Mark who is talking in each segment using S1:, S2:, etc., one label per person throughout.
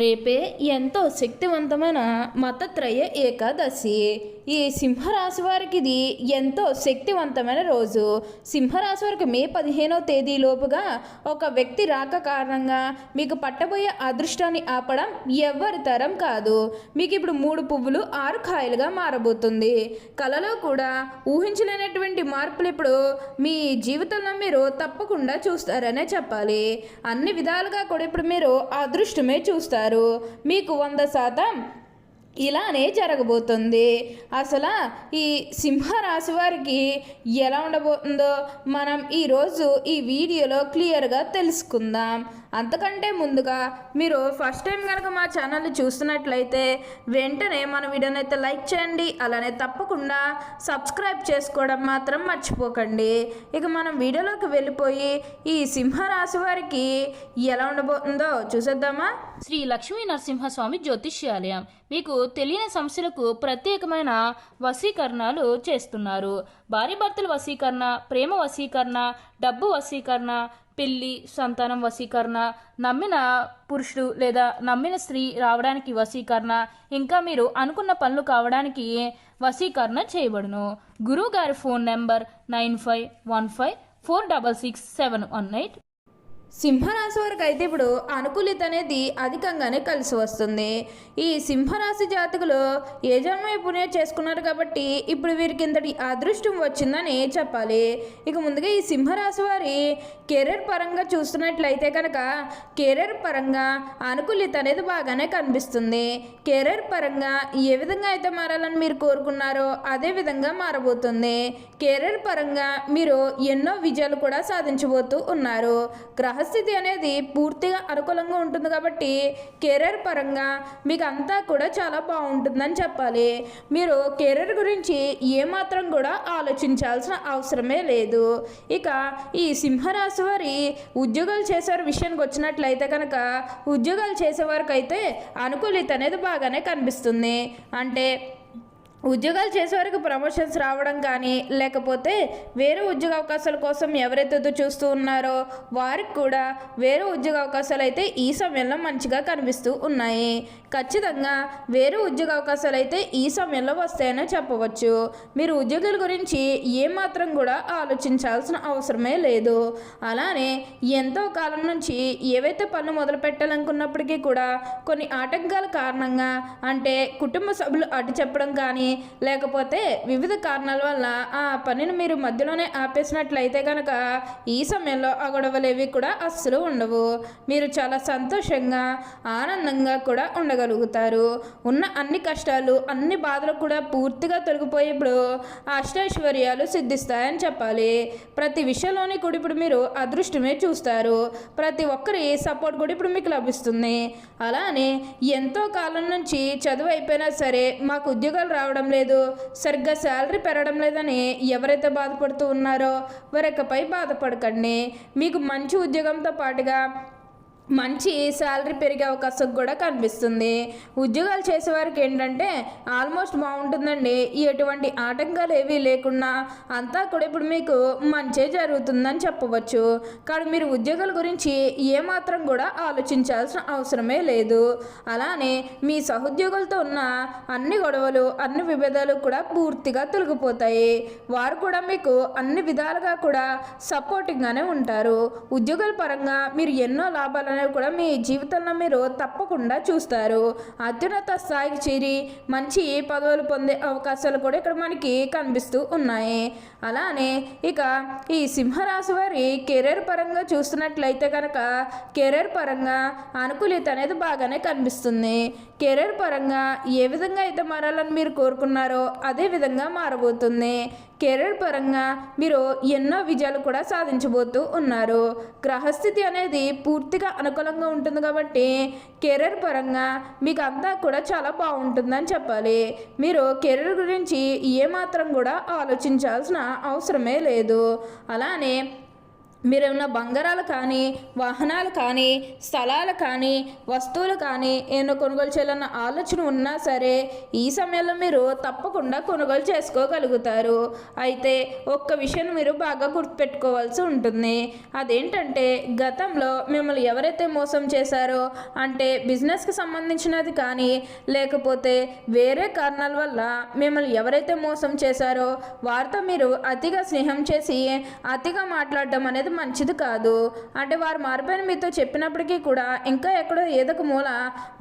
S1: రేపే ఎంతో శక్తివంతమైన మతత్రయ ఏకాదశి. ఈ సింహరాశి వారికి ఇది ఎంతో శక్తివంతమైన రోజు. సింహరాశి వారికి మే 15వ తేదీలోపుగా ఒక వ్యక్తి రాక కారణంగా మీకు పట్టబోయే అదృష్టాన్ని ఆపడం ఎవ్వరి తరం కాదు. మీకు ఇప్పుడు 3 పువ్వులు 6 కాయలుగా మారబోతుంది. కలలో కూడా ఊహించలేనటువంటి మార్పులు ఇప్పుడు మీ జీవితంలో మీరు తప్పకుండా చూస్తారనే చెప్పాలి. అన్ని విధాలుగా కూడా ఇప్పుడు మీరు అదృష్టమే చూస్తారు. మీకు 100% ఇలానే జరగబోతుంది. అసలు ఈ సింహరాశి వారికి ఎలా ఉండబోతుందో మనం ఈరోజు ఈ వీడియోలో క్లియర్గా తెలుసుకుందాం. అంతకంటే ముందుగా మీరు ఫస్ట్ టైం కనుక మా ఛానల్ని చూస్తున్నట్లయితే వెంటనే మన వీడియోని అయితే లైక్ చేయండి. అలానే తప్పకుండా సబ్స్క్రైబ్ చేసుకోవడం మాత్రం మర్చిపోకండి. ఇక మనం వీడియోలోకి వెళ్ళిపోయి ఈ సింహరాశి వారికి ఎలా ఉండబోతుందో చూసేద్దామా.
S2: శ్రీ లక్ష్మీ నరసింహస్వామి జ్యోతిష్యాలయం మీకు తెలియని సమస్యలకు ప్రత్యేకమైన వశీకరణాలు చేస్తున్నారు. భార్యాభర్తల వశీకరణ, ప్రేమ వశీకరణ, డబ్బు వశీకరణ, పెళ్లి, సంతానం వశీకరణ, నమ్మిన పురుషుడు లేదా నమ్మిన స్త్రీ రావడానికి వశీకరణ, ఇంకా మీరు అనుకున్న పనులు కావడానికి వశీకరణ చేయబడును. గురువు గారి ఫోన్ నెంబర్ 9515466718.
S1: సింహరాశి వారికి అయితే ఇప్పుడు అనుకూలిత అనేది అధికంగానే కలిసి వస్తుంది. ఈ సింహరాశి జాతకులు యజమాని పుణ్యం చేసుకున్నారు కాబట్టి ఇప్పుడు వీరికి ఇంతటి అదృష్టం వచ్చిందని చెప్పాలి. ఇక ముందుగా ఈ సింహరాశి వారి కెరీర్ పరంగా చూస్తున్నట్లయితే కనుక కెరీర్ పరంగా అనుకూలిత అనేది బాగానే కనిపిస్తుంది. కెరీర్ పరంగా ఏ విధంగా అయితే మారాలని మీరు కోరుకున్నారో అదే విధంగా మారబోతుంది. కెరీర్ పరంగా మీరు ఎన్నో విజయాలు కూడా సాధించబోతూ ఉన్నారు. గ్రహస్థితి అనేది పూర్తిగా అనుకూలంగా ఉంటుంది కాబట్టి కెరీర్ పరంగా మీకు అంతా కూడా చాలా బాగుంటుందని చెప్పాలి. మీరు కెరీర్ గురించి ఏమాత్రం కూడా ఆలోచించాల్సిన అవసరమే లేదు. ఇక ఈ సింహరాశి వారి ఉద్యోగాలు చేసేవారి విషయానికి వచ్చినట్లయితే కనుక ఉద్యోగాలు చేసేవారికి అయితే అనుకూలిత అనేది బాగానే కనిపిస్తుంది. అంటే ఉద్యోగాలు చేసేవారికి ప్రమోషన్స్ రావడం కానీ లేకపోతే వేరే ఉద్యోగ అవకాశాల కోసం ఎవరైతే చూస్తూ ఉన్నారో వారికి కూడా వేరే ఉద్యోగ అవకాశాలు అయితే ఈ సమయంలో మంచిగా కనిపిస్తూ ఉన్నాయి. ఖచ్చితంగా వేరే ఉద్యోగ అవకాశాలు అయితే ఈ సమయంలో వస్తాయని చెప్పవచ్చు. మీరు ఉద్యోగుల గురించి ఏమాత్రం కూడా ఆలోచించాల్సిన అవసరమే లేదు. అలానే ఎంతో కాలం నుంచి ఏవైతే పనులు మొదలు పెట్టాలనుకున్నప్పటికీ కూడా కొన్ని ఆటంకాల కారణంగా అంటే కుటుంబ సభ్యులు అడ్డు చెప్పడం కానీ లేకపోతే వివిధ కారణాల వల్ల ఆ పనిని మీరు మధ్యలోనే ఆపేసినట్లయితే కనుక ఈ సమయంలో ఆ గొడవలేవి కూడా అస్సలు ఉండవు. మీరు చాలా సంతోషంగా ఆనందంగా కూడా ఉండగలుగుతారు. ఉన్న అన్ని కష్టాలు అన్ని బాధలు కూడా పూర్తిగా తొలగిపోయేప్పుడు అష్టైశ్వర్యాలు సిద్ధిస్తాయని చెప్పాలి. ప్రతి విషయంలోని కూడా ఇప్పుడు మీరు అదృష్టమే చూస్తారు. ప్రతి ఒక్కరి సపోర్ట్ కూడా ఇప్పుడు మీకు లభిస్తుంది. అలానే ఎంతో కాలం నుంచి చదువు అయిపోయినా సరే మాకు ఉద్యోగాలు రావడం లేదు, సరిగ్గా శాలరీ పెరగడం లేదని ఎవరైతే బాధపడుతూ ఉన్నారో వారికపై బాధపడకండి. మీకు మంచి ఉద్యోగంతో పాటుగా మంచి శాలరీ పెరిగే అవకాశం కూడా కనిపిస్తుంది. ఉద్యోగాలు చేసేవారికి ఏంటంటే ఆల్మోస్ట్ బాగుంటుందండి. ఎటువంటి ఆటంకాలు ఏవీ లేకుండా అంతా కూడా ఇప్పుడు మీకు మంచి జరుగుతుందని చెప్పవచ్చు. కానీ మీరు ఉద్యోగాల గురించి ఏమాత్రం కూడా ఆలోచించాల్సిన అవసరమే లేదు. అలానే మీ సహోద్యోగులతో ఉన్న అన్ని గొడవలు అన్ని విభేదాలు కూడా పూర్తిగా తొలగిపోతాయి. వారు కూడా మీకు అన్ని విధాలుగా కూడా సపోర్టింగ్గానే ఉంటారు. ఉద్యోగాల పరంగా మీరు ఎన్నో లాభాలు కూడా మీ జీవితంలో మీరు తప్పకుండా చూస్తారు. అత్యున్నత స్థాయికి చేరి మంచి పదవులు పొందే అవకాశాలు కూడా ఇక్కడ మనకి కనిపిస్తూ ఉన్నాయి. అలానే ఇక ఈ సింహరాశి వారి కెరీర్ పరంగా చూస్తున్నట్లయితే కనుక కెరీర్ పరంగా అనుకూలిత అనేది బాగానే కనిపిస్తుంది. కెరీర్ పరంగా ఏ విధంగా అయితే మారాలని మీరు కోరుకున్నారో అదే విధంగా మారబోతుంది. కెరీర్ పరంగా మీరు ఎన్నో విజయాలు కూడా సాధించబోతూ ఉన్నారు. గ్రహస్థితి అనేది పూర్తిగా అనుకూలంగా ఉంటుంది కాబట్టి కెరీర్ పరంగా మీకు అంతా కూడా చాలా బాగుంటుందని చెప్పాలి. మీరు కెరీర్ గురించి ఏమాత్రం కూడా ఆలోచించాల్సిన అవసరమే లేదు. అలానే మీరేమన్నా బంగారాలు కానీ, వాహనాలు కానీ, స్థలాలు కానీ, వస్తువులు కానీ ఏమైనా కొనుగోలు చేయాలన్న ఆలోచన ఉన్నా సరే ఈ సమయంలో మీరు తప్పకుండా కొనుగోలు చేసుకోగలుగుతారు. అయితే ఒక్క విషయం మీరు బాగా గుర్తుపెట్టుకోవాల్సి ఉంటుంది. అదేంటంటే గతంలో మిమ్మల్ని ఎవరైతే మోసం చేశారో, అంటే బిజినెస్కి సంబంధించినది కానీ లేకపోతే వేరే కారణాల వల్ల మిమ్మల్ని ఎవరైతే మోసం చేశారో వారితో మీరు అతిగా స్నేహం చేసి అతిగా మాట్లాడడం అనేది మంచిది కాదు. అంటే వారు మారిపోయిన మీతో చెప్పినప్పటికీ కూడా ఇంకా ఎక్కడో ఏదో ఒక మూల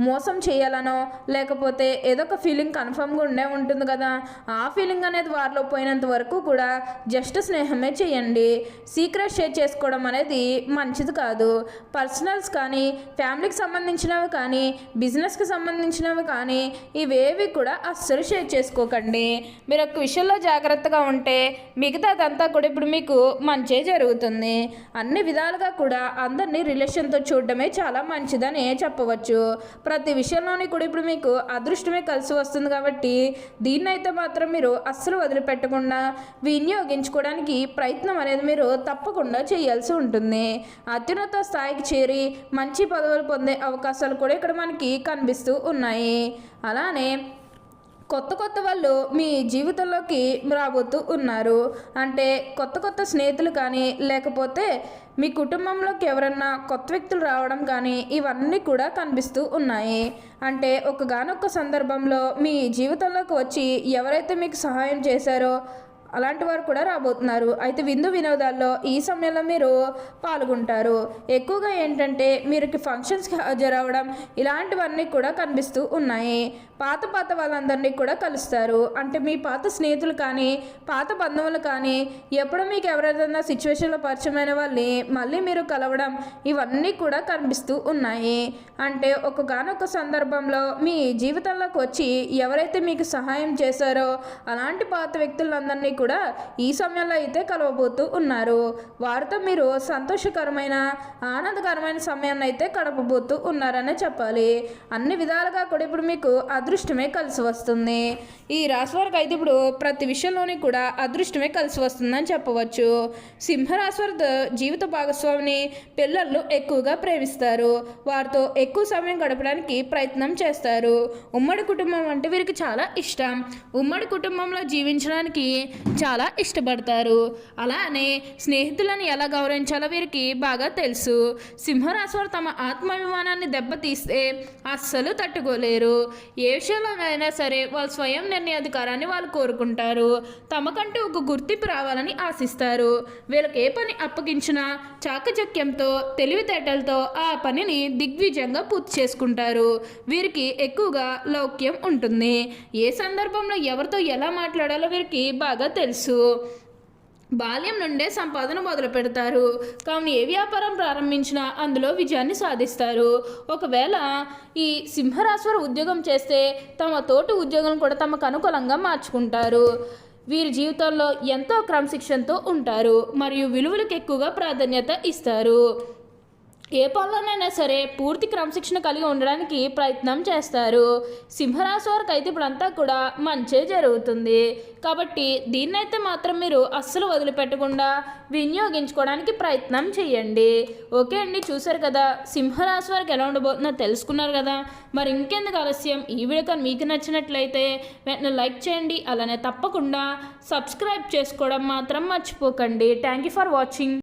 S1: మోసం చేయాలనో లేకపోతే ఏదో ఒక ఫీలింగ్ కన్ఫర్మ్గా ఉండే ఉంటుంది కదా, ఆ ఫీలింగ్ అనేది వారిలో పోయినంత వరకు కూడా జస్ట్ స్నేహమే చేయండి. సీక్రెట్ షేర్ చేసుకోవడం అనేది మంచిది కాదు. పర్సనల్స్ కానీ, ఫ్యామిలీకి సంబంధించినవి కానీ, బిజినెస్కి సంబంధించినవి కానీ ఇవేవి కూడా అస్సలు షేర్ చేసుకోకండి. మీరు ఒక విషయంలో జాగ్రత్తగా ఉంటే మిగతాదంతా కూడా ఇప్పుడు మీకు మంచే జరుగుతుంది. అన్ని విధాలుగా కూడా అందరినీ రిలేషన్తో చూడడమే చాలా మంచిదని చెప్పవచ్చు. ప్రతి విషయంలోని కూడా ఇప్పుడు మీకు అదృష్టమే కలిసి వస్తుంది కాబట్టి దీన్నైతే మాత్రం మీరు అస్సలు వదిలిపెట్టకుండా వినియోగించుకోవడానికి ప్రయత్నం అనేది మీరు తప్పకుండా చేయాల్సి ఉంటుంది. అత్యున్నత స్థాయికి చేరి మంచి పదవులు పొందే అవకాశాలు కూడా ఇక్కడ మనకి కనిపిస్తూ ఉన్నాయి. అలానే కొత్త వాళ్ళు మీ జీవితంలోకి రాబోతూ ఉన్నారు. అంటే కొత్త స్నేహితులు కానీ లేకపోతే మీ కుటుంబంలోకి ఎవరన్నా కొత్త వ్యక్తులు రావడం కానీ ఇవన్నీ కూడా కనిపిస్తూ ఉన్నాయి. అంటే ఒకగానొక్క సందర్భంలో మీ జీవితంలోకి వచ్చి ఎవరైతే మీకు సహాయం చేశారో అలాంటి వారు కూడా రాబోతున్నారు. అయితే విందు వినోదాల్లో ఈ సమయంలో మీరు పాల్గొంటారు. ఎక్కువగా ఏంటంటే మీరు ఫంక్షన్స్కి హాజరవడం ఇలాంటివన్నీ కూడా కనిపిస్తూ ఉన్నాయి. పాత వాళ్ళందరినీ కూడా కలుస్తారు. అంటే మీ పాత స్నేహితులు కానీ పాత బంధువులు కానీ ఎప్పుడు మీకు ఎవరైనా సిచ్యువేషన్లో పరిచయమైన వాళ్ళని మళ్ళీ మీరు కలవడం ఇవన్నీ కూడా కనిపిస్తూ ఉన్నాయి. అంటే ఒకగానొక సందర్భంలో మీ జీవితంలోకి వచ్చి ఎవరైతే మీకు సహాయం చేశారో అలాంటి పాత వ్యక్తులందరినీ కూడా ఈ సమయంలో అయితే కలవబోతూ ఉన్నారు. వారితో మీరు సంతోషకరమైన ఆనందకరమైన సమయాన్ని అయితే గడపబోతూ ఉన్నారనే చెప్పాలి. అన్ని విధాలుగా కూడా ఇప్పుడు మీకు అదృష్టమే కలిసి వస్తుంది. ఈ రాశి వారికి అయితే ఇప్పుడు ప్రతి విషయంలోని కూడా అదృష్టమే కలిసి వస్తుందని చెప్పవచ్చు. సింహరాశి వారి జీవిత భాగస్వామిని పిల్లలు ఎక్కువగా ప్రేమిస్తారు. వారితో ఎక్కువ సమయం గడపడానికి ప్రయత్నం చేస్తారు. ఉమ్మడి కుటుంబం అంటే వీరికి చాలా ఇష్టం. ఉమ్మడి కుటుంబంలో జీవించడానికి చాలా ఇష్టపడతారు. అలానే స్నేహితులను ఎలా గౌరవించాలో వీరికి బాగా తెలుసు. సింహరాశి వారు తమ ఆత్మాభిమానాన్ని దెబ్బతీస్తే అస్సలు తట్టుకోలేరు. ఏ విషయంలోనైనా సరే వాళ్ళ స్వయం నిర్ణయాధికారాన్ని వాళ్ళు కోరుకుంటారు. తమకంటూ ఒక గుర్తింపు రావాలని ఆశిస్తారు. వీళ్ళకి ఏ పని అప్పగించినా చాకచక్యంతో తెలివితేటలతో ఆ పనిని దిగ్విజయంగా పూర్తి చేసుకుంటారు. వీరికి ఎక్కువగా లౌక్యం ఉంటుంది. ఏ సందర్భంలో ఎవరితో ఎలా మాట్లాడాలో వీరికి బాగా తెలుసు. బాల్యం నుండే సంపాదన మొదలు పెడతారు. కావున ఏ వ్యాపారం ప్రారంభించినా అందులో విజయాన్ని సాధిస్తారు. ఒకవేళ ఈ సింహరాశి వారు ఉద్యోగం చేస్తే తమ తోటి ఉద్యోగం కూడా తమకు అనుకూలంగా మార్చుకుంటారు. వీరి జీవితంలో ఎంతో క్రమశిక్షణతో ఉంటారు మరియు విలువలకు ఎక్కువగా ప్రాధాన్యత ఇస్తారు. ఏ పనులనైనా సరే పూర్తి క్రమశిక్షణ కలిగి ఉండడానికి ప్రయత్నం చేస్తారు. సింహరాశి వారికి అయితే ఇప్పుడంతా కూడా మంచే జరుగుతుంది. కాబట్టి దీన్నైతే మాత్రం మీరు అస్సలు వదిలిపెట్టకుండా వినియోగించుకోవడానికి ప్రయత్నం చేయండి. ఓకే అండి, చూసారు కదా సింహరాశి వారికి ఎలా ఉండబోతుందో తెలుసుకున్నారు కదా. మరి ఇంకెందుకు ఆలస్యం, ఈ వీడియో కానీ మీకు నచ్చినట్లయితే వెంటనే లైక్ చేయండి. అలానే తప్పకుండా సబ్స్క్రైబ్ చేసుకోవడం మాత్రం మర్చిపోకండి. Thank you for watching.